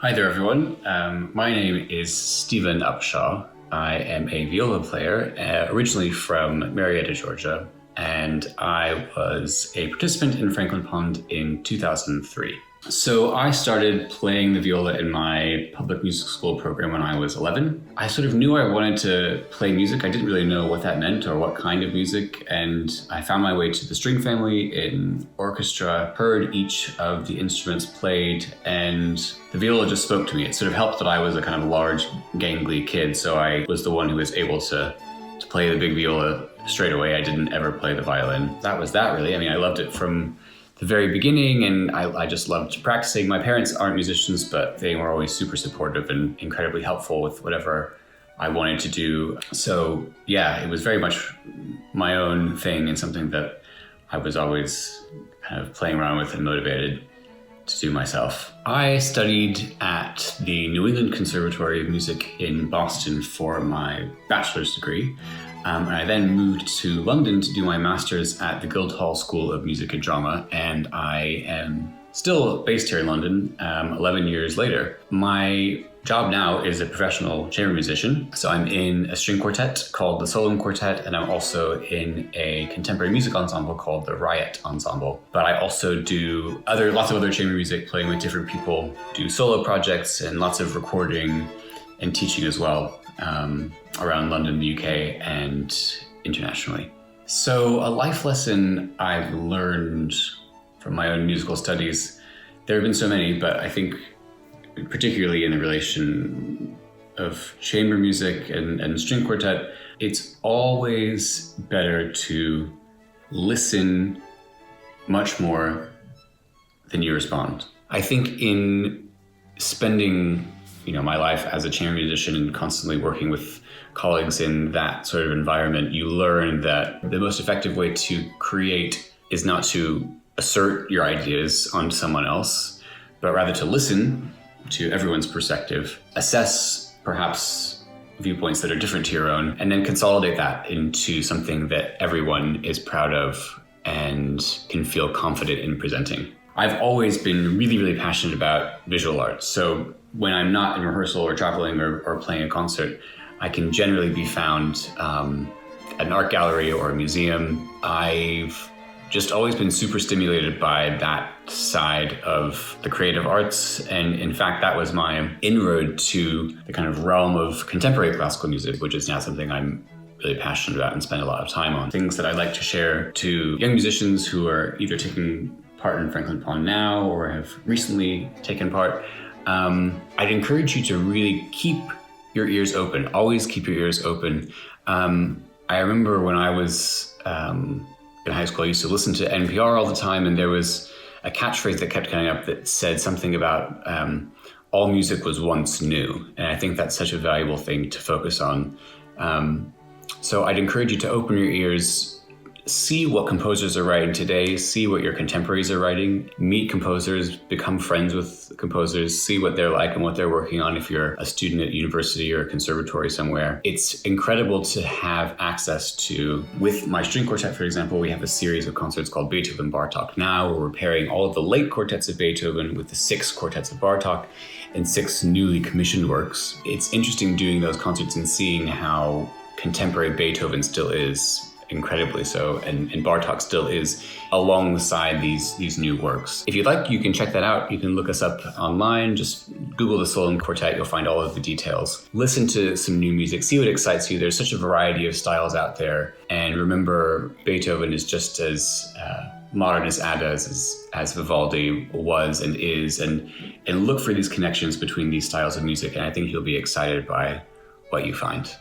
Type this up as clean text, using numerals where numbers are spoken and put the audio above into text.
Hi there, everyone. My name is Stephen Upshaw. I am a viola player, originally from Marietta, Georgia, and I was a participant in Franklin Pond in 2003. So I started playing the viola in my public music school program when I was 11. I sort of knew I wanted to play music. I didn't really know what that meant or what kind of music, and I found my way to the string family in orchestra, heard each of the instruments played, and the viola just spoke to me. It sort of helped that I was a kind of large, gangly kid, so I was the one who was able to play the big viola straight away. I didn't ever play the violin. That was that, really. I mean, I loved it from the very beginning, and I just loved practicing. My parents aren't musicians, but they were always super supportive and incredibly helpful with whatever I wanted to do. So yeah, it was very much my own thing and something that I was always kind of playing around with and motivated to do myself. I studied at the New England Conservatory of Music in Boston for my bachelor's degree. And I then moved to London to do my master's at the Guildhall School of Music and Drama, and I am still based here in London 11 years later. My job now is a professional chamber musician, so I'm in a string quartet called the Solem Quartet, and I'm also in a contemporary music ensemble called the Riot Ensemble. But I also do lots of other chamber music, playing with different people, do solo projects and lots of recording and teaching as well. Around London, the UK, and internationally. So a life lesson I've learned from my own musical studies, there have been so many, but I think particularly in the relation of chamber music and string quartet, it's always better to listen much more than you respond. I think in spending my life as a chamber musician and constantly working with colleagues in that sort of environment, you learn that the most effective way to create is not to assert your ideas onto someone else, but rather to listen to everyone's perspective, assess perhaps viewpoints that are different to your own, and then consolidate that into something that everyone is proud of and can feel confident in presenting. I've always been really, really passionate about visual arts. So when I'm not in rehearsal or traveling or playing a concert, I can generally be found at an art gallery or a museum. I've just always been super stimulated by that side of the creative arts. And in fact, that was my inroad to the kind of realm of contemporary classical music, which is now something I'm really passionate about and spend a lot of time on. Things that I'd like to share to young musicians who are either taking part in Franklin Pond now or have recently taken part. I'd encourage you to really keep your ears open. Always keep your ears open. I remember when I was in high school, I used to listen to NPR all the time, and there was a catchphrase that kept coming up that said something about all music was once new. And I think that's such a valuable thing to focus on. So I'd encourage you to open your ears, see what composers are writing today, see what your contemporaries are writing, meet composers, become friends with composers, see what they're like and what they're working on if you're a student at university or a conservatory somewhere. It's incredible to have access to, with my string quartet, for example, we have a series of concerts called Beethoven Bartók Now, where we're pairing all of the late quartets of Beethoven with the 6 quartets of Bartók and 6 newly commissioned works. It's interesting doing those concerts and seeing how contemporary Beethoven still is, incredibly so, and Bartók still is, alongside these new works. If you'd like, you can check that out. You can look us up online, just Google the Solem Quartet, you'll find all of the details. Listen to some new music, see what excites you. There's such a variety of styles out there, and remember, Beethoven is just as modern as as Vivaldi was and is, and look for these connections between these styles of music, and I think you'll be excited by what you find.